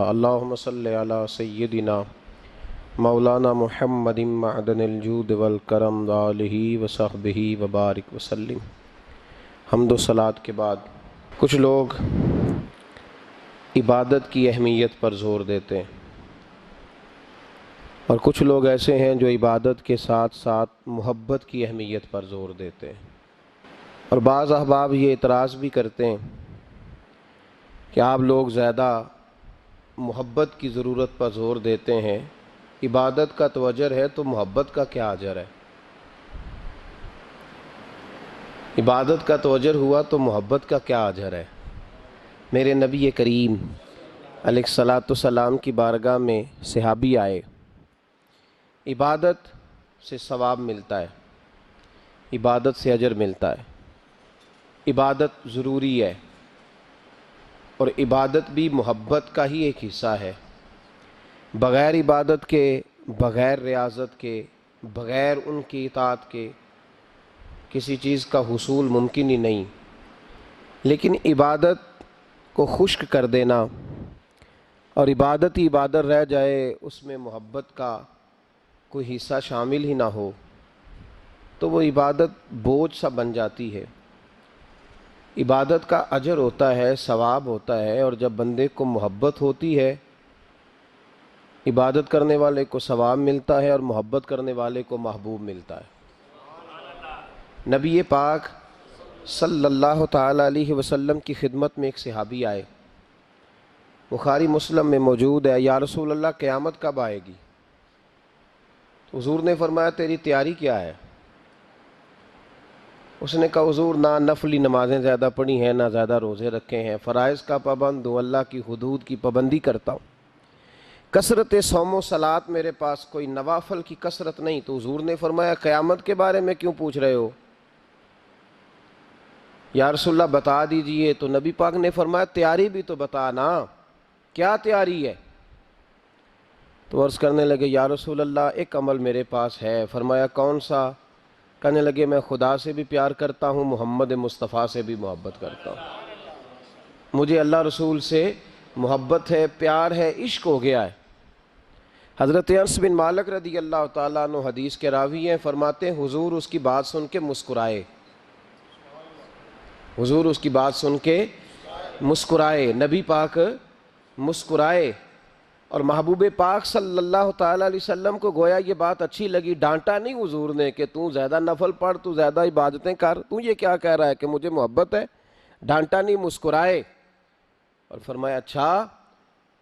اللہم صلی علی سیدنا مولانا محمد معدن الجود والکرم وآلہ وصحبہ وبارک وسلم۔ حمد و صلاۃ کے بعد کچھ لوگ عبادت کی اہمیت پر زور دیتے ہیں اور کچھ لوگ ایسے ہیں جو عبادت کے ساتھ ساتھ محبت کی اہمیت پر زور دیتے ہیں، اور بعض احباب یہ اعتراض بھی کرتے ہیں کہ آپ لوگ زیادہ محبت کی ضرورت پر زور دیتے ہیں، عبادت کا تو اجر ہے تو محبت کا کیا اجر ہے؟ عبادت کا تو اجر ہوا تو محبت کا کیا اجر ہے؟ میرے نبی کریم علیہ الصلاۃ والسلام کی بارگاہ میں صحابی آئے، عبادت سے ثواب ملتا ہے، عبادت سے اجر ملتا ہے، عبادت ضروری ہے، اور عبادت بھی محبت کا ہی ایک حصہ ہے۔ بغیر عبادت کے، بغیر ریاضت کے، بغیر ان کی اطاعت کے کسی چیز کا حصول ممکن ہی نہیں۔ لیکن عبادت کو خشک کر دینا اور عبادت ہی عبادت رہ جائے، اس میں محبت کا کوئی حصہ شامل ہی نہ ہو، تو وہ عبادت بوجھ سا بن جاتی ہے۔ عبادت کا اجر ہوتا ہے، ثواب ہوتا ہے، اور جب بندے کو محبت ہوتی ہے، عبادت کرنے والے کو ثواب ملتا ہے اور محبت کرنے والے کو محبوب ملتا ہے۔ نبی پاک صلی اللہ تعالی علیہ وسلم کی خدمت میں ایک صحابی آئے، بخاری مسلم میں موجود ہے، یا رسول اللہ قیامت کب آئے گی؟ تو حضور نے فرمایا تیری تیاری کیا ہے؟ اس نے کہا حضور نہ نفلی نمازیں زیادہ پڑھی ہیں، نہ زیادہ روزے رکھے ہیں، فرائض کا پابند ہوں، اللہ کی حدود کی پابندی کرتا ہوں، کثرت صوم و صلات میرے پاس کوئی نوافل کی کثرت نہیں۔ تو حضور نے فرمایا قیامت کے بارے میں کیوں پوچھ رہے ہو؟ یا رسول اللہ بتا دیجئے۔ تو نبی پاک نے فرمایا تیاری بھی تو بتا نا، کیا تیاری ہے؟ تو عرض کرنے لگے یا رسول اللہ ایک عمل میرے پاس ہے۔ فرمایا کون سا؟ کہنے لگے میں خدا سے بھی پیار کرتا ہوں، محمد مصطفیٰ سے بھی محبت کرتا ہوں، مجھے اللہ رسول سے محبت ہے، پیار ہے، عشق ہو گیا ہے۔ حضرت انس بن مالک رضی اللہ تعالیٰ عنہ حدیث کے راوی ہیں، فرماتے ہیں حضور اس کی بات سن کے مسکرائے، حضور اس کی بات سن کے مسکرائے، نبی پاک مسکرائے، اور محبوب پاک صلی اللہ تعالیٰ علیہ وسلم کو گویا یہ بات اچھی لگی، ڈانٹا نہیں حضور نے کہ تو زیادہ نفل پڑھ، تو زیادہ عبادتیں کر، تو یہ کیا کہہ رہا ہے کہ مجھے محبت ہے؟ ڈانٹا نہیں، مسکرائے اور فرمایا اچھا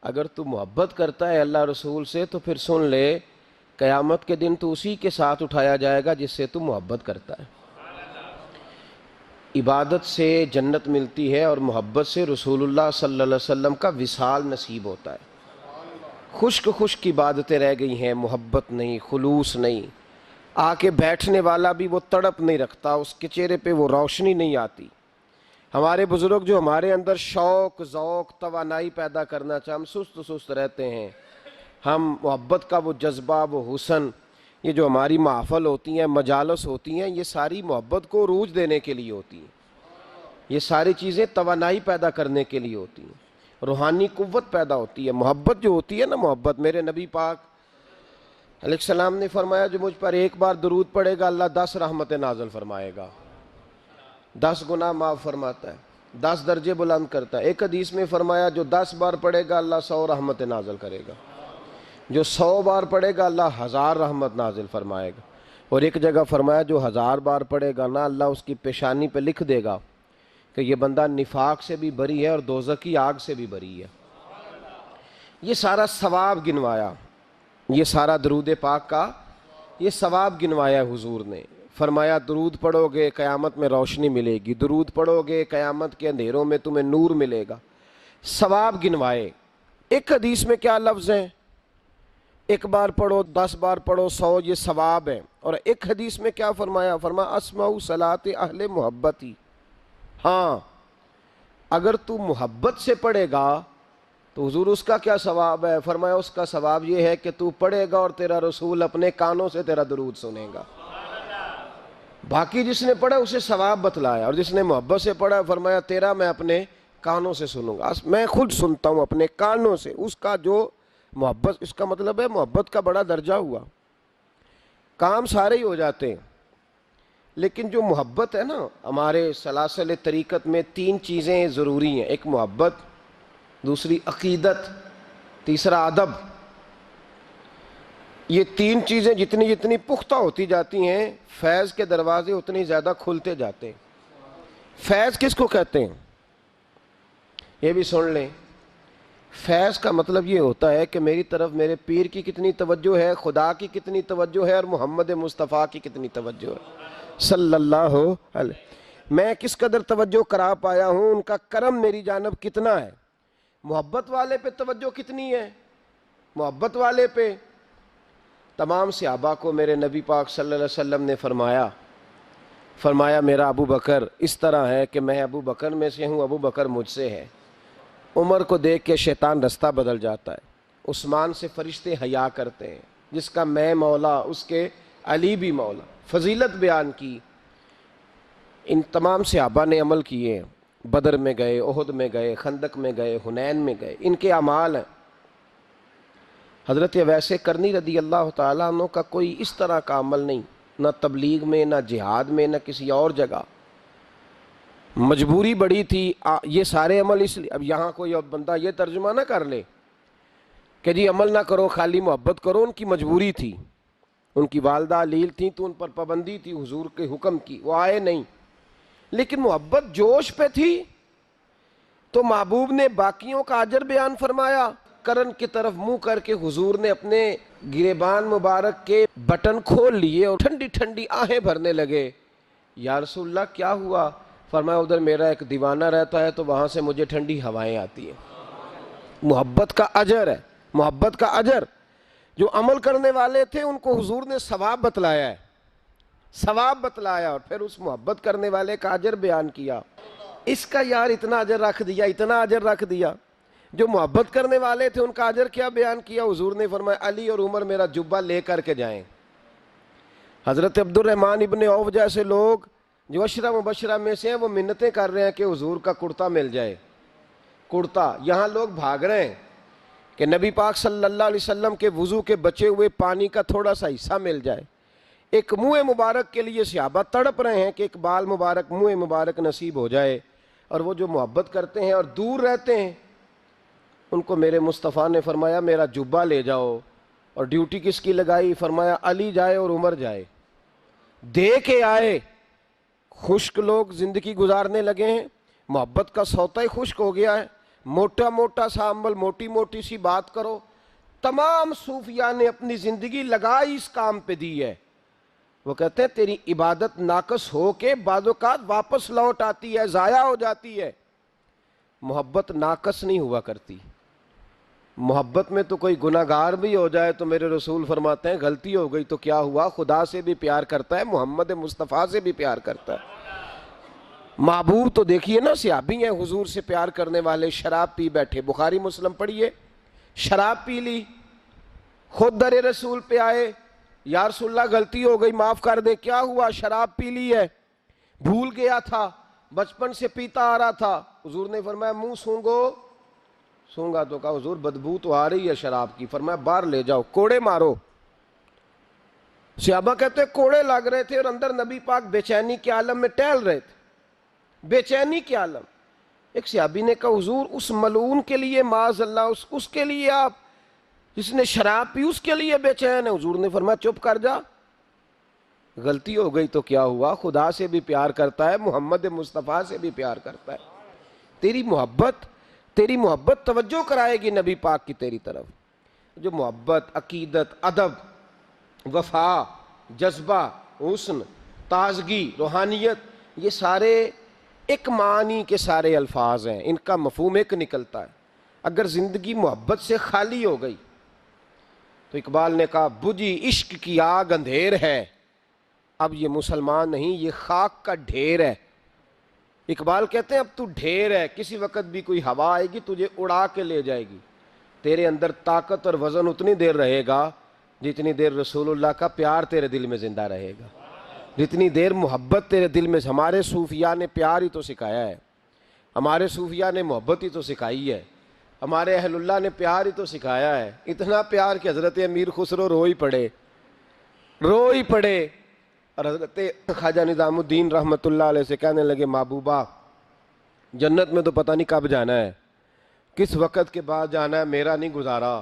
اگر تو محبت کرتا ہے اللہ رسول سے تو پھر سن لے، قیامت کے دن تو اسی کے ساتھ اٹھایا جائے گا جس سے تو محبت کرتا ہے۔ عبادت سے جنت ملتی ہے اور محبت سے رسول اللہ صلی اللہ علیہ وسلم کا وصال نصیب ہوتا ہے۔ خشک خشک عبادتیں رہ گئی ہیں، محبت نہیں، خلوص نہیں، آ کے بیٹھنے والا بھی وہ تڑپ نہیں رکھتا، اس کے چہرے پہ وہ روشنی نہیں آتی۔ ہمارے بزرگ جو ہمارے اندر شوق، ذوق، توانائی پیدا کرنا چاہتے، ہم سست سست رہتے ہیں، ہم محبت کا وہ جذبہ، وہ حسن، یہ جو ہماری محفل ہوتی ہیں، مجالس ہوتی ہیں، یہ ساری محبت کو عروج دینے کے لیے ہوتی ہیں، یہ ساری چیزیں توانائی پیدا کرنے کے لیے ہوتی ہیں، روحانی قوت پیدا ہوتی ہے۔ محبت جو ہوتی ہے نا، محبت، میرے نبی پاک علیہ السلام نے فرمایا جو مجھ پر ایک بار درود پڑے گا اللہ 10 رحمتیں نازل فرمائے گا، 10 گناہ معاف فرماتا ہے، 10 درجے بلند کرتا ہے۔ ایک حدیث میں فرمایا جو 10 بار پڑھے گا اللہ 100 رحمتیں نازل کرے گا، جو 100 بار پڑھے گا اللہ 1000 رحمت نازل فرمائے گا، اور ایک جگہ فرمایا جو 1000 بار پڑھے گا نا اللہ اس کی پیشانی پہ لکھ دے گا کہ یہ بندہ نفاق سے بھی بری ہے اور دوزخ کی آگ سے بھی بری ہے۔ یہ سارا ثواب گنوایا، یہ سارا درود پاک کا یہ ثواب گنوایا حضور نے۔ فرمایا درود پڑھو گے قیامت میں روشنی ملے گی، درود پڑھو گے قیامت کے اندھیروں میں تمہیں نور ملے گا، ثواب گنوائے۔ ایک حدیث میں کیا لفظ ہیں؟ ایک بار پڑھو، 10 بار پڑھو، 100 یہ ثواب ہے۔ اور ایک حدیث میں کیا فرمایا؟ فرمایا اسمع صلاۃ اہل محبتی، ہاں اگر تو محبت سے پڑھے گا تو حضور اس کا کیا ثواب ہے؟ فرمایا اس کا ثواب یہ ہے کہ تو پڑھے گا اور تیرا رسول اپنے کانوں سے تیرا درود سنے گا۔ باقی جس نے پڑھا اسے ثواب بتلایا، اور جس نے محبت سے پڑھا فرمایا تیرا میں اپنے کانوں سے سنوں گا، میں خود سنتا ہوں اپنے کانوں سے اس کا جو محبت، اس کا مطلب ہے محبت کا بڑا درجہ ہوا، کام سارے ہی ہو جاتے ہیں، لیکن جو محبت ہے نا، ہمارے سلاسل طریقت میں 3 چیزیں ضروری ہیں، ایک محبت، دوسری عقیدت، تیسرا ادب۔ یہ 3 چیزیں جتنی پختہ ہوتی جاتی ہیں، فیض کے دروازے اتنی زیادہ کھلتے جاتے ہیں۔ فیض کس کو کہتے ہیں؟ یہ بھی سن لیں، فیض کا مطلب یہ ہوتا ہے کہ میری طرف میرے پیر کی کتنی توجہ ہے، خدا کی کتنی توجہ ہے، اور محمد مصطفیٰ کی کتنی توجہ ہے صلی اللہ علیہ، میں کس قدر توجہ کرا پایا ہوں، ان کا کرم میری جانب کتنا ہے۔ محبت والے پہ توجہ کتنی ہے؟ محبت والے پہ تمام صحابہ کو میرے نبی پاک صلی اللہ علیہ وسلم نے فرمایا میرا ابو بکر اس طرح ہے کہ میں ابو بکر میں سے ہوں، ابو بکر مجھ سے ہے۔ عمر کو دیکھ کے شیطان رستہ بدل جاتا ہے، عثمان سے فرشتے حیا کرتے ہیں، جس کا میں مولا اس کے علی بھی مولا، فضیلت بیان کی۔ ان تمام صحابہ نے عمل کیے، بدر میں گئے، احد میں گئے، خندق میں گئے، حنین میں گئے، ان کے اعمال ہیں۔ حضرت اویس کرنی رضی اللہ تعالیٰ عنہ کا کوئی اس طرح کا عمل نہیں، نہ تبلیغ میں، نہ جہاد میں، نہ کسی اور جگہ، مجبوری بڑی تھی۔ یہ سارے عمل اس لیے، اب یہاں کوئی اور بندہ یہ ترجمہ نہ کر لے کہ جی عمل نہ کرو خالی محبت کرو، ان کی مجبوری تھی، ان کی والدہ علیل تھیں تو ان پر پابندی تھی حضور کے حکم کی، وہ آئے نہیں، لیکن محبت جوش پہ تھی تو محبوب نے باقیوں کا اجر بیان فرمایا، کرن کی طرف منہ کر کے حضور نے اپنے گریبان مبارک کے بٹن کھول لیے اور ٹھنڈی ٹھنڈی آہیں بھرنے لگے۔ یا رسول اللہ کیا ہوا؟ فرمایا ادھر میرا ایک دیوانہ رہتا ہے تو وہاں سے مجھے ٹھنڈی ہوائیں آتی ہیں۔ محبت کا اجر ہے، محبت کا اجر۔ جو عمل کرنے والے تھے ان کو حضور نے ثواب بتلایا ہے، ثواب بتلایا، اور پھر اس محبت کرنے والے کا اجر بیان کیا۔ اس کا یار اتنا اجر رکھ دیا، اتنا اجر رکھ دیا۔ جو محبت کرنے والے تھے ان کا اجر کیا بیان کیا؟ حضور نے فرمایا علی اور عمر میرا جبہ لے کر کے جائیں۔ حضرت عبد الرحمن ابن عوف جیسے لوگ جو عشرہ مبشرہ میں سے ہیں، وہ منتیں کر رہے ہیں کہ حضور کا کرتا مل جائے، کرتا۔ یہاں لوگ بھاگ رہے ہیں کہ نبی پاک صلی اللہ علیہ وسلم کے وضو کے بچے ہوئے پانی کا تھوڑا سا حصہ مل جائے۔ ایک منہ مبارک کے لیے صحابہ تڑپ رہے ہیں کہ ایک بال مبارک، منہ مبارک نصیب ہو جائے، اور وہ جو محبت کرتے ہیں اور دور رہتے ہیں ان کو میرے مصطفیٰ نے فرمایا میرا جبہ لے جاؤ۔ اور ڈیوٹی کس کی لگائی؟ فرمایا علی جائے اور عمر جائے، دے کے آئے۔ خشک لوگ زندگی گزارنے لگے ہیں، محبت کا سوتا ہی خشک ہو گیا ہے، موٹا موٹا سا عمل، موٹی موٹی سی بات کرو۔ تمام صوفیاء نے اپنی زندگی لگائی اس کام پہ دی ہے۔ وہ کہتے ہیں تیری عبادت ناقص ہو کے بعض اوقات واپس لوٹ آتی ہے، ضائع ہو جاتی ہے، محبت ناقص نہیں ہوا کرتی۔ محبت میں تو کوئی گناہگار بھی ہو جائے تو میرے رسول فرماتے ہیں غلطی ہو گئی تو کیا ہوا، خدا سے بھی پیار کرتا ہے، محمد مصطفیٰ سے بھی پیار کرتا ہے۔ محبوب تو دیکھیے نا، صحابی ہیں حضور سے پیار کرنے والے، شراب پی بیٹھے، بخاری مسلم پڑھیے، شراب پی لی، خود در رسول پہ آئے، یا رسول اللہ غلطی ہو گئی معاف کر دے۔ کیا ہوا؟ شراب پی لی ہے، بھول گیا تھا، بچپن سے پیتا آ رہا تھا۔ حضور نے فرمایا منہ سونگا تو کہا حضور بدبو تو آ رہی ہے شراب کی۔ فرمایا باہر لے جاؤ، کوڑے مارو۔ صحابہ کہتے ہیں کوڑے لگ رہے تھے اور اندر نبی پاک بے چینی کے عالم میں ٹہل رہے تھے، بے چینی کے عالم۔ ایک صحابی نے کہا حضور اس ملعون کے لیے معاذ اللہ، اس کے لیے آپ جس نے شراب پی اس کے لیے بے چین ہے؟ حضور نے فرمایا چپ کر جا، غلطی ہو گئی تو کیا ہوا، خدا سے بھی پیار کرتا ہے، محمد مصطفیٰ سے بھی پیار کرتا ہے۔ تیری محبت توجہ کرائے گی نبی پاک کی تیری طرف۔ جو محبت، عقیدت، ادب، وفا، جذبہ، حسن، تازگی، روحانیت، یہ سارے ایک معنی کے سارے الفاظ ہیں، ان کا مفہوم ایک نکلتا ہے۔ اگر زندگی محبت سے خالی ہو گئی تو اقبال نے کہا بجھی عشق کی آگ اندھیر ہے، اب یہ مسلمان نہیں یہ خاک کا ڈھیر ہے۔ اقبال کہتے ہیں اب تو ڈھیر ہے، کسی وقت بھی کوئی ہوا آئے گی تجھے اڑا کے لے جائے گی۔ تیرے اندر طاقت اور وزن اتنی دیر رہے گا جتنی دیر رسول اللہ کا پیار تیرے دل میں زندہ رہے گا، جتنی دیر محبت تیرے دل میں۔ ہمارے صوفیاء نے پیار ہی تو سکھایا ہے، ہمارے صوفیاء نے محبت ہی تو سکھائی ہے، ہمارے اہل اللہ نے پیار ہی تو سکھایا ہے، اتنا پیار کہ حضرت امیر خسرو رو ہی پڑے، رو ہی پڑے۔ اور حضرت خواجہ نظام الدین رحمۃ اللہ علیہ سے کہنے لگے محبوبہ جنت میں تو پتہ نہیں کب جانا ہے، کس وقت کے بعد جانا ہے، میرا نہیں گزارا،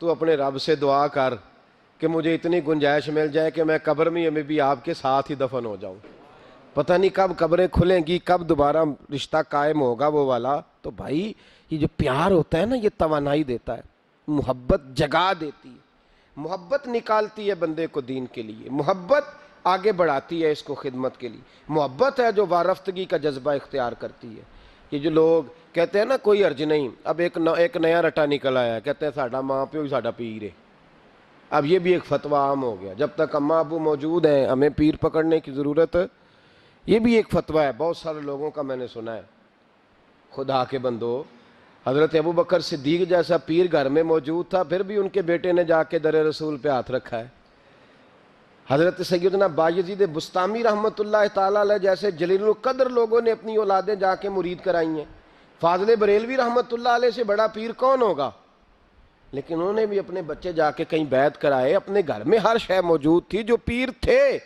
تو اپنے رب سے دعا کر کہ مجھے اتنی گنجائش مل جائے کہ میں قبر میں بھی آپ کے ساتھ ہی دفن ہو جاؤں، پتہ نہیں کب قبریں کھلیں گی، کب دوبارہ رشتہ قائم ہوگا وہ والا۔ تو بھائی یہ جو پیار ہوتا ہے نا، یہ توانائی دیتا ہے، محبت جگا دیتی ہے، محبت نکالتی ہے بندے کو دین کے لیے، محبت آگے بڑھاتی ہے اس کو خدمت کے لیے، محبت ہے جو وارفتگی کا جذبہ اختیار کرتی ہے۔ یہ جو لوگ کہتے ہیں نا کوئی عرض نہیں، اب ایک نیا رٹا نکل آیا ہے، کہتے ہیں ساڈا ماں پیو ہی ساڈا پیر ہے۔ اب یہ بھی ایک فتویٰ عام ہو گیا، جب تک اماں ابو موجود ہیں ہمیں پیر پکڑنے کی ضرورت، یہ بھی ایک فتویٰ ہے، بہت سارے لوگوں کا میں نے سنا ہے۔ خدا کے بندو، حضرت ابو بکر صدیق جیسا پیر گھر میں موجود تھا، پھر بھی ان کے بیٹے نے جا کے در رسول پہ ہاتھ رکھا ہے۔ حضرت سیدنا بایزید بسطامی رحمۃ اللہ تعالیٰ علیہ جیسے جلیل القدر لوگوں نے اپنی اولادیں جا کے مرید کرائی ہیں۔ فاضل بریلوی رحمۃ اللہ علیہ سے بڑا پیر کون ہوگا؟ لیکن انہوں نے بھی اپنے بچے جا کے کہیں بیعت کرائے، اپنے گھر میں ہر شے موجود تھی، جو پیر تھے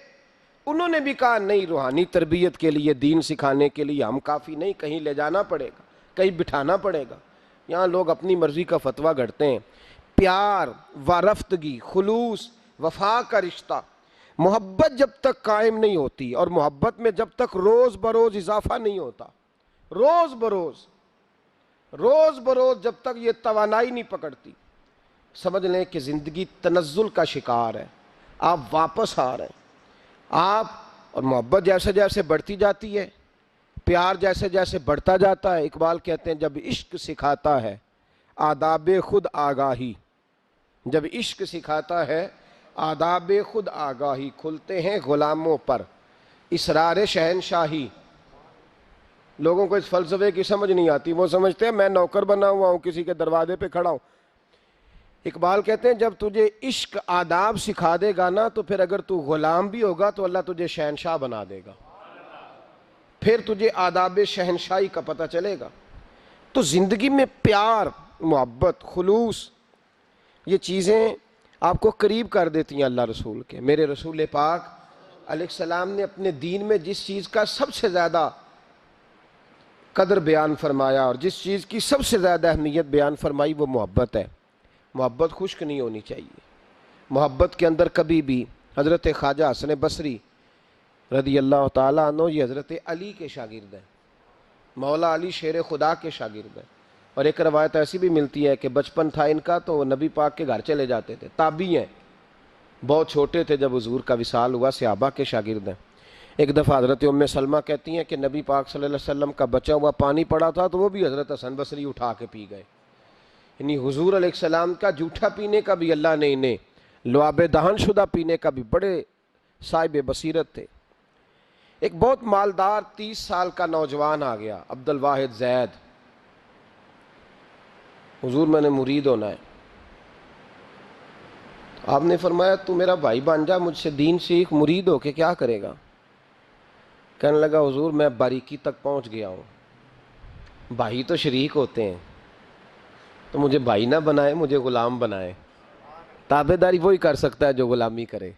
انہوں نے بھی کہا نہیں، روحانی تربیت کے لیے، دین سکھانے کے لیے ہم کافی نہیں، کہیں لے جانا پڑے گا، کہیں بٹھانا پڑے گا۔ یہاں لوگ اپنی مرضی کا فتویٰ گھڑتے ہیں۔ پیار، وارفتگی، خلوص، وفا کا رشتہ، محبت جب تک قائم نہیں ہوتی، اور محبت میں جب تک روز بروز اضافہ نہیں ہوتا، روز بروز جب تک یہ توانائی نہیں پکڑتی، سمجھ لیں کہ زندگی تنزل کا شکار ہے، آپ واپس آ رہے ہیں آپ۔ اور محبت جیسے جیسے بڑھتی جاتی ہے، پیار جیسے جیسے بڑھتا جاتا ہے، اقبال کہتے ہیں جب عشق سکھاتا ہے آداب خود آگاہی، جب عشق سکھاتا ہے آداب خود آگاہی، کھلتے ہیں غلاموں پر اسرار شہنشاہی۔ لوگوں کو اس فلسفے کی سمجھ نہیں آتی، وہ سمجھتے ہیں میں نوکر بنا ہوا ہوں، کسی کے دروازے پہ کھڑا ہوں۔ اقبال کہتے ہیں جب تجھے عشق آداب سکھا دے گا نا، تو پھر اگر تو غلام بھی ہوگا تو اللہ تجھے شہنشاہ بنا دے گا، پھر تجھے آداب شہنشاہی کا پتہ چلے گا۔ تو زندگی میں پیار، محبت، خلوص، یہ چیزیں آپ کو قریب کر دیتی ہیں اللہ رسول کے۔ میرے رسول پاک علیہ السلام نے اپنے دین میں جس چیز کا سب سے زیادہ قدر بیان فرمایا اور جس چیز کی سب سے زیادہ اہمیت بیان فرمائی وہ محبت ہے۔ محبت خشک نہیں ہونی چاہیے، محبت کے اندر کبھی بھی۔ حضرت خواجہ حسن بصری رضی اللہ تعالیٰ عنہ یہ حضرت علی کے شاگرد ہیں، مولا علی شیر خدا کے شاگرد ہیں۔ اور ایک روایت ایسی بھی ملتی ہے کہ بچپن تھا ان کا تو وہ نبی پاک کے گھر چلے جاتے تھے، تابعی ہیں، بہت چھوٹے تھے جب حضور کا وصال ہوا، صحابہ کے شاگرد ہیں۔ ایک دفعہ حضرت ام سلمہ کہتی ہیں کہ نبی پاک صلی اللہ علیہ وسلم کا بچا ہوا پانی پڑا تھا تو وہ بھی حضرت حسن بصری اٹھا کے پی گئے۔ یعنی حضور علیہ السلام کا جھوٹا پینے کا بھی اللہ نے انہیں، لعاب دہن شدہ پینے کا بھی بڑے صاحب بصیرت تھے۔ ایک بہت مالدار 30 سال کا نوجوان آ گیا، عبد الواحد زید، حضور میں نے مرید ہونا ہے۔ آپ نے فرمایا تو میرا بھائی بن جا، مجھ سے دین سیکھ، مرید ہو کے کیا کرے گا؟ کہنے لگا حضور میں باریکی تک پہنچ گیا ہوں، بھائی تو شریک ہوتے ہیں، تو مجھے بھائی نہ بنائے، مجھے غلام بنائے۔ تابع داری وہی کر سکتا ہے جو غلامی کرے،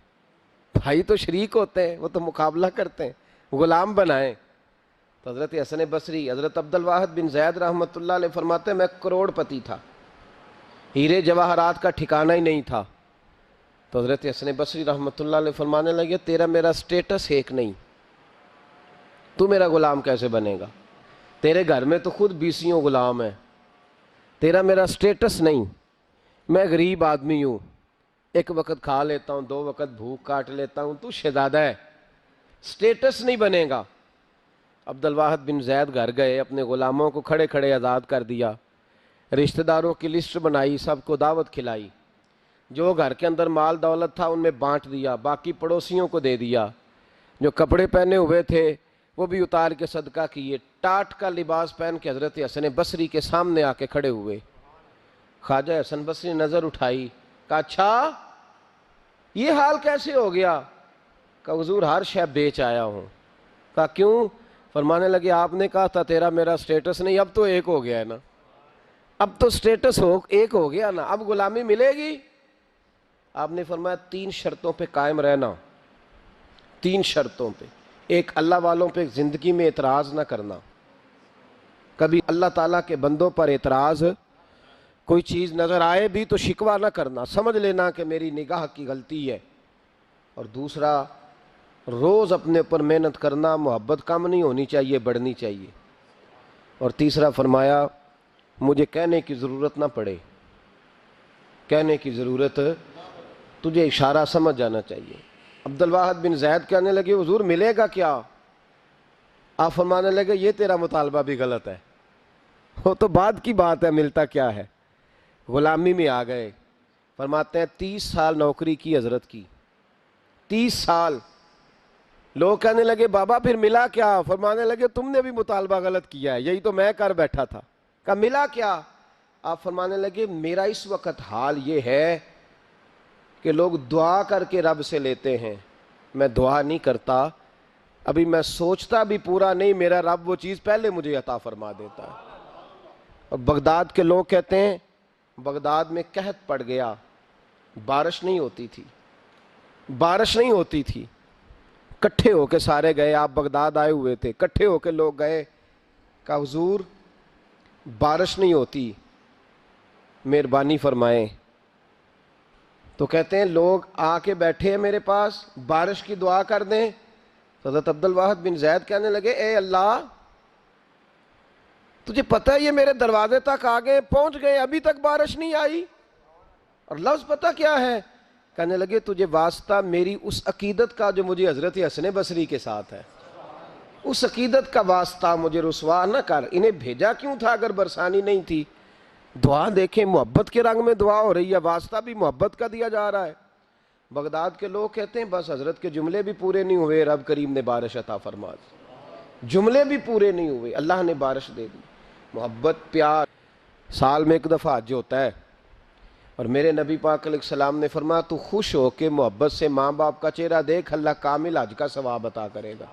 بھائی تو شریک ہوتے ہیں، وہ تو مقابلہ کرتے ہیں، غلام بنائے۔ تو حضرت حسن بصری، حضرت عبد الواحد بن زید رحمۃ اللہ علیہ فرماتے ہیں میں کروڑ پتی تھا، ہیرے جواہرات کا ٹھکانہ ہی نہیں تھا۔ تو حضرت حسن بصری رحمۃ اللہ علیہ فرمانے لگے تیرا میرا سٹیٹس ایک نہیں، تو میرا غلام کیسے بنے گا؟ تیرے گھر میں تو خود 20 غلام ہیں، تیرا میرا سٹیٹس نہیں، میں غریب آدمی ہوں، ایک وقت کھا لیتا ہوں، 2 وقت بھوک کاٹ لیتا ہوں، تو شہزادہ ہے، سٹیٹس نہیں بنے گا۔ عبد الواحد بن زید گھر گئے، اپنے غلاموں کو کھڑے کھڑے آزاد کر دیا، رشتہ داروں کی لسٹ بنائی، سب کو دعوت کھلائی، جو گھر کے اندر مال دولت تھا ان میں بانٹ دیا، باقی پڑوسیوں کو دے دیا، جو کپڑے پہنے ہوئے تھے وہ بھی اتار کے صدقہ کیے۔ ٹاٹ کا لباس پہن کے حضرت حسن بصری کے سامنے آ کے کھڑے ہوئے۔ خواجہ حسن بصری نے نظر اٹھائی، کہا اچھا یہ حال کیسے ہو گیا؟ کہا حضور ہر شے بیچ آیا ہوں۔ کہا کیوں؟ فرمانے لگے آپ نے کہا تھا تیرا میرا سٹیٹس نہیں، اب تو ایک ہو گیا ہے نا، اب تو سٹیٹس ایک ہو گیا نا، اب غلامی ملے گی؟ آپ نے فرمایا 3 شرطوں پہ قائم رہنا، 3 شرطوں پہ۔ ایک، اللہ والوں پہ زندگی میں اعتراض نہ کرنا، کبھی اللہ تعالیٰ کے بندوں پر اعتراض، کوئی چیز نظر آئے بھی تو شکوہ نہ کرنا، سمجھ لینا کہ میری نگاہ کی غلطی ہے۔ اور دوسرا، روز اپنے اوپر محنت کرنا، محبت کم نہیں ہونی چاہیے، بڑھنی چاہیے۔ اور تیسرا فرمایا مجھے کہنے کی ضرورت نہ پڑے، کہنے کی ضرورت، تجھے اشارہ سمجھ جانا چاہیے۔ عبد الواحد بن زید کہنے لگے حضور ملے گا کیا؟ آپ فرمانے لگے یہ تیرا مطالبہ بھی غلط ہے، وہ تو بعد کی بات ہے، ملتا کیا ہے۔ غلامی میں آ گئے، فرماتے ہیں 30 سال نوکری کی حضرت کی، 30 سال۔ لوگ کہنے لگے بابا پھر ملا کیا؟ فرمانے لگے تم نے بھی مطالبہ غلط کیا ہے، یہی تو میں کر بیٹھا تھا۔ کہا ملا کیا؟ آپ فرمانے لگے میرا اس وقت حال یہ ہے کہ لوگ دعا کر کے رب سے لیتے ہیں، میں دعا نہیں کرتا، ابھی میں سوچتا بھی پورا نہیں، میرا رب وہ چیز پہلے مجھے عطا فرما دیتا ہے۔ اور بغداد کے لوگ کہتے ہیں بغداد میں قحط پڑ گیا، بارش نہیں ہوتی تھی، بارش نہیں ہوتی تھی، کٹھے ہو کے سارے گئے، آپ بغداد آئے ہوئے تھے، کٹھے ہو کے لوگ گئے، کہا حضور بارش نہیں ہوتی، مہربانی فرمائیں۔ تو کہتے ہیں لوگ آ کے بیٹھے ہیں میرے پاس، بارش کی دعا کر دیں۔ حضرت عبد الواحد بن زید کہنے لگے اے اللہ تجھے پتہ ہے یہ میرے دروازے تک آگے پہنچ گئے، ابھی تک بارش نہیں آئی، اور لفظ پتہ کیا ہے؟ کہنے لگے تجھے واسطہ میری اس عقیدت کا جو مجھے حضرت حسن بصری کے ساتھ ہے، اس عقیدت کا واسطہ، مجھے رسوا نہ کر۔ انہیں بھیجا کیوں تھا اگر برسانی نہیں تھی؟ دعا دیکھیں، محبت کے رنگ میں دعا ہو رہی ہے، واسطہ بھی محبت کا دیا جا رہا ہے۔ بغداد کے لوگ کہتے ہیں بس حضرت کے جملے بھی پورے نہیں ہوئے، رب کریم نے بارش عطا فرما دی، جملے بھی پورے نہیں ہوئے، اللہ نے بارش دے دی۔ محبت، پیار۔ سال میں ایک دفعہ حج ہوتا ہے، اور میرے نبی پاک علیہ السلام نے فرمایا تو خوش ہو کے محبت سے ماں باپ کا چہرہ دیکھ، اللہ کامل حج کا ثواب عطا کرے گا۔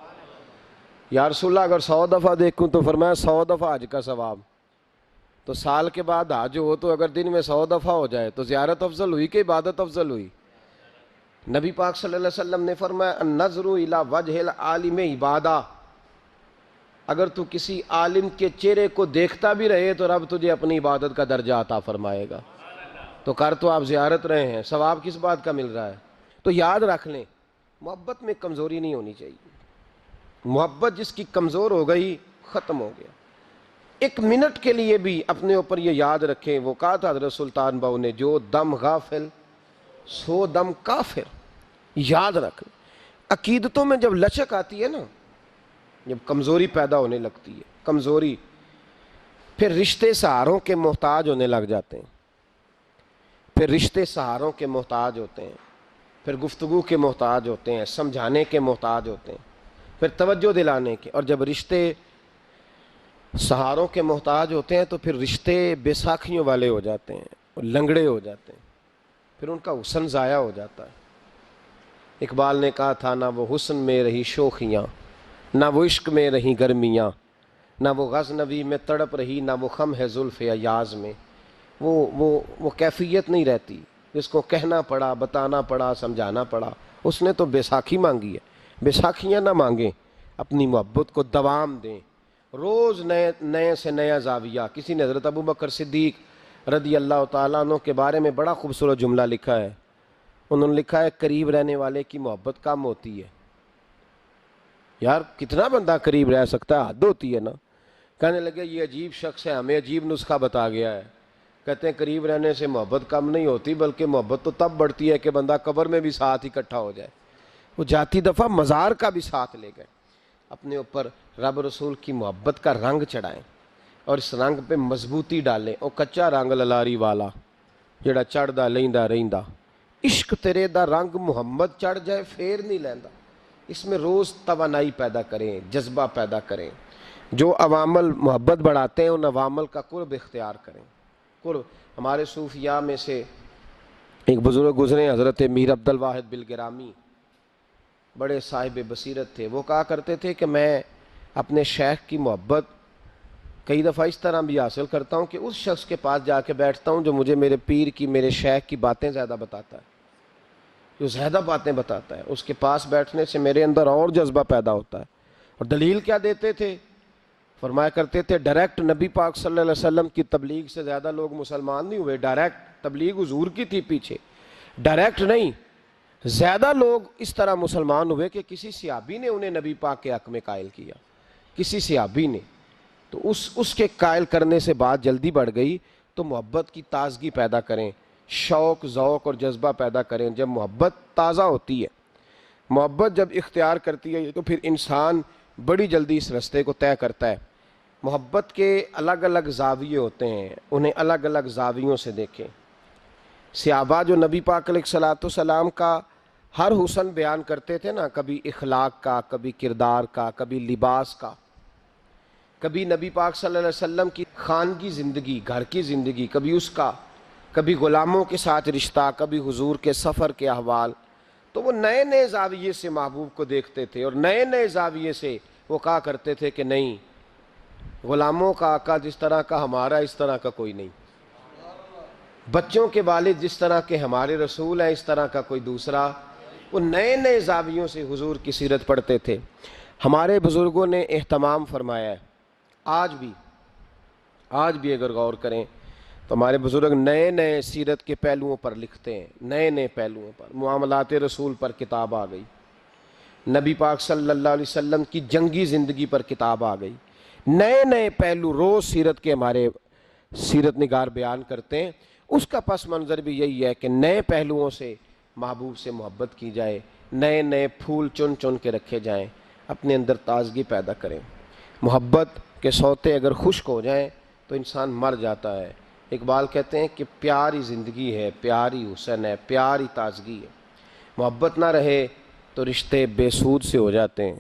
یا رسول اللہ اگر 100 دفعہ دیکھوں تو فرمایا 100 دفعہ حج کا ثواب۔ تو سال کے بعد حج ہو تو اگر دن میں 100 دفعہ ہو جائے تو زیارت افضل ہوئی کہ عبادت افضل ہوئی؟ نبی پاک صلی اللہ علیہ وسلم نے فرمایا النظر الی وجہ العالم عبادہ، اگر تو کسی عالم کے چہرے کو دیکھتا بھی رہے تو رب تجھے اپنی عبادت کا درجہ عطا فرمائے گا۔ تو کر تو آپ زیارت رہے ہیں، ثواب کس بات کا مل رہا ہے؟ تو یاد رکھ لیں محبت میں کمزوری نہیں ہونی چاہیے، محبت جس کی کمزور ہو گئی ختم ہو گیا۔ ایک منٹ کے لیے بھی اپنے اوپر یہ یاد رکھیں، وہ کہا تھا حضرت سلطان بہو نے جو دم غافل سو دم کافر، یاد رکھ لیں۔ عقیدتوں میں جب لچک آتی ہے نا، جب کمزوری پیدا ہونے لگتی ہے، کمزوری، پھر رشتے سہاروں کے محتاج ہونے لگ جاتے ہیں، پھر رشتے سہاروں کے محتاج ہوتے ہیں، پھر گفتگو کے محتاج ہوتے ہیں، سمجھانے کے محتاج ہوتے ہیں، پھر توجہ دلانے کے، اور جب رشتے سہاروں کے محتاج ہوتے ہیں تو پھر رشتے بے ساکھیوں والے ہو جاتے ہیں، لنگڑے ہو جاتے ہیں، پھر ان کا حسن ضائع ہو جاتا ہے۔ اقبال نے کہا تھا نہ وہ حسن میں رہی شوخیاں، نہ وہ عشق میں رہی گرمیاں، نہ وہ غزنوی میں تڑپ رہی، نہ وہ خم ہے زلف ایاز میں۔ وہ کیفیت نہیں رہتی، جس کو کہنا پڑا، بتانا پڑا، سمجھانا پڑا، اس نے تو بے ساکھی مانگی ہے۔ بے ساکھیاں نہ مانگیں، اپنی محبت کو دوام دیں، روز نئے سے نیا زاویہ۔ کسی نے حضرت ابو بکر صدیق رضی اللہ تعالیٰ عنہ کے بارے میں بڑا خوبصورت جملہ لکھا ہے، انہوں نے لکھا ہے قریب رہنے والے کی محبت کم ہوتی ہے۔ یار کتنا بندہ قریب رہ سکتا ہے، حد ہوتی ہے نا۔ کہنے لگے یہ عجیب شخص ہے، ہمیں عجیب نسخہ بتا گیا ہے، کہتے ہیں قریب رہنے سے محبت کم نہیں ہوتی، بلکہ محبت تو تب بڑھتی ہے کہ بندہ قبر میں بھی ساتھ اکٹھا ہو جائے۔ وہ جاتی دفعہ مزار کا بھی ساتھ لے گئے۔ اپنے اوپر رب رسول کی محبت کا رنگ چڑھائیں اور اس رنگ پہ مضبوطی ڈالیں۔ او کچا رنگ للاری والا جڑا چڑھدا لیندا رہندا، عشق تیرے دا رنگ محمد چڑھ جائے پھر نہیں لیندا۔ اس میں روز توانائی پیدا کریں، جذبہ پیدا کریں، جو عوامل محبت بڑھاتے ہیں ان عوامل کا قرب اختیار کریں۔ قرب، ہمارے صوفیاء میں سے ایک بزرگ گزرے حضرت میر عبد الواحد بالگرامی، بڑے صاحب بصیرت تھے۔ وہ کہا کرتے تھے کہ میں اپنے شیخ کی محبت کئی دفعہ اس طرح بھی حاصل کرتا ہوں کہ اس شخص کے پاس جا کے بیٹھتا ہوں جو مجھے میرے پیر کی، میرے شیخ کی باتیں زیادہ بتاتا ہے، جو زیادہ باتیں بتاتا ہے، اس کے پاس بیٹھنے سے میرے اندر اور جذبہ پیدا ہوتا ہے۔ اور دلیل کیا دیتے تھے؟ فرمایا کرتے تھے ڈائریکٹ نبی پاک صلی اللہ علیہ وسلم کی تبلیغ سے زیادہ لوگ مسلمان نہیں ہوئے، ڈائریکٹ تبلیغ حضور کی تھی پیچھے، ڈائریکٹ نہیں، زیادہ لوگ اس طرح مسلمان ہوئے کہ کسی صحابی نے انہیں نبی پاک کے حق میں قائل کیا، کسی صحابی نے، تو اس کے قائل کرنے سے بات جلدی بڑھ گئی۔ تو محبت کی تازگی پیدا کریں، شوق ذوق اور جذبہ پیدا کریں۔ جب محبت تازہ ہوتی ہے، محبت جب اختیار کرتی ہے تو پھر انسان بڑی جلدی اس رستے کو طے کرتا ہے۔ محبت کے الگ الگ زاویے ہوتے ہیں، انہیں الگ الگ زاویوں سے دیکھیں۔ صحابہ جو نبی پاک علیہ الصلوۃ والسلام کا ہر حسن بیان کرتے تھے نا، کبھی اخلاق کا، کبھی کردار کا، کبھی لباس کا، کبھی نبی پاک صلی اللہ علیہ وسلم کی خانگی زندگی، گھر کی زندگی، کبھی اس کا، کبھی غلاموں کے ساتھ رشتہ، کبھی حضور کے سفر کے احوال، تو وہ نئے نئے زاویے سے محبوب کو دیکھتے تھے، اور نئے نئے زاویے سے وہ کہا کرتے تھے کہ نہیں، غلاموں کا آقا جس طرح کا ہمارا، اس طرح کا کوئی نہیں، بچوں کے والد جس طرح کے ہمارے رسول ہیں، اس طرح کا کوئی دوسرا۔ وہ نئے نئے زاویوں سے حضور کی سیرت پڑھتے تھے۔ ہمارے بزرگوں نے اہتمام فرمایا ہے، آج بھی اگر غور کریں تو ہمارے بزرگ نئے نئے سیرت کے پہلوؤں پر لکھتے ہیں، نئے نئے پہلوؤں پر۔ معاملات رسول پر کتاب آ گئی، نبی پاک صلی اللہ علیہ وسلم کی جنگی زندگی پر کتاب آ گئی، نئے نئے پہلو روز سیرت کے ہمارے سیرت نگار بیان کرتے ہیں۔ اس کا پس منظر بھی یہی ہے کہ نئے پہلوؤں سے محبوب سے محبت کی جائے، نئے نئے پھول چن چن کے رکھے جائیں، اپنے اندر تازگی پیدا کریں۔ محبت کے سوتے اگر خشک ہو جائیں تو انسان مر جاتا ہے۔ اقبال کہتے ہیں کہ پیاری زندگی ہے، پیاری حسن ہے، پیاری تازگی ہے۔ محبت نہ رہے تو رشتے بے سود سے ہو جاتے ہیں،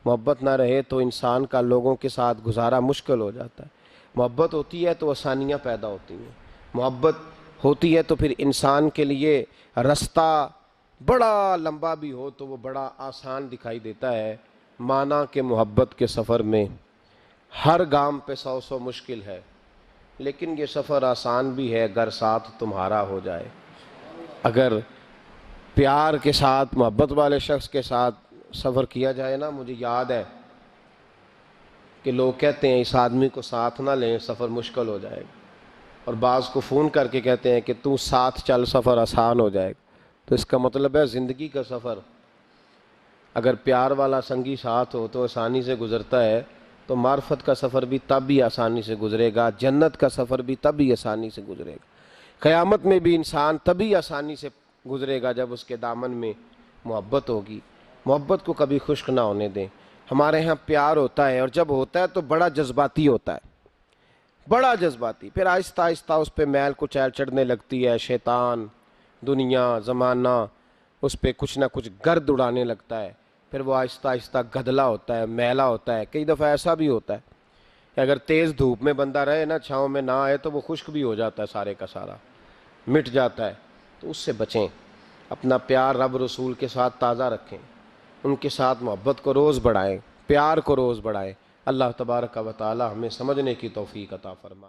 محبت نہ رہے تو انسان کا لوگوں کے ساتھ گزارا مشکل ہو جاتا ہے۔ محبت ہوتی ہے تو آسانیاں پیدا ہوتی ہیں، محبت ہوتی ہے تو پھر انسان کے لیے رستہ بڑا لمبا بھی ہو تو وہ بڑا آسان دکھائی دیتا ہے۔ مانا کہ محبت کے سفر میں ہر گام پہ 100 مشکل ہے، لیکن یہ سفر آسان بھی ہے اگر ساتھ تمہارا ہو جائے۔ اگر پیار کے ساتھ، محبت والے شخص کے ساتھ سفر کیا جائے نا، مجھے یاد ہے کہ لوگ کہتے ہیں اس آدمی کو ساتھ نہ لیں، سفر مشکل ہو جائے گا، اور بعض کو فون کر کے کہتے ہیں کہ تو ساتھ چل، سفر آسان ہو جائے گا۔ تو اس کا مطلب ہے زندگی کا سفر اگر پیار والا سنگی ساتھ ہو تو آسانی سے گزرتا ہے، تو معرفت کا سفر بھی تب ہی آسانی سے گزرے گا، جنت کا سفر بھی تب ہی آسانی سے گزرے گا، قیامت میں بھی انسان تبھی آسانی سے گزرے گا جب اس کے دامن میں محبت ہوگی۔ محبت کو کبھی خشک نہ ہونے دیں۔ ہمارے ہاں پیار ہوتا ہے، اور جب ہوتا ہے تو بڑا جذباتی ہوتا ہے، بڑا جذباتی، پھر آہستہ آہستہ اس پہ میل کچیل چڑھنے لگتی ہے، شیطان، دنیا، زمانہ اس پہ کچھ نہ کچھ گرد اڑانے لگتا ہے، پھر وہ آہستہ آہستہ گدلا ہوتا ہے، میلا ہوتا ہے۔ کئی دفعہ ایسا بھی ہوتا ہے کہ اگر تیز دھوپ میں بندہ رہے نا، چھاؤں میں نہ آئے، تو وہ خشک بھی ہو جاتا ہے، سارے کا سارا مٹ جاتا ہے۔ تو اس سے بچیں، اپنا پیار رب رسول کے ساتھ تازہ رکھیں، ان کے ساتھ محبت کو روز بڑھائیں، پیار کو روز بڑھائیں۔ اللہ تبارک و تعالی ہمیں سمجھنے کی توفیق عطا فرمائے۔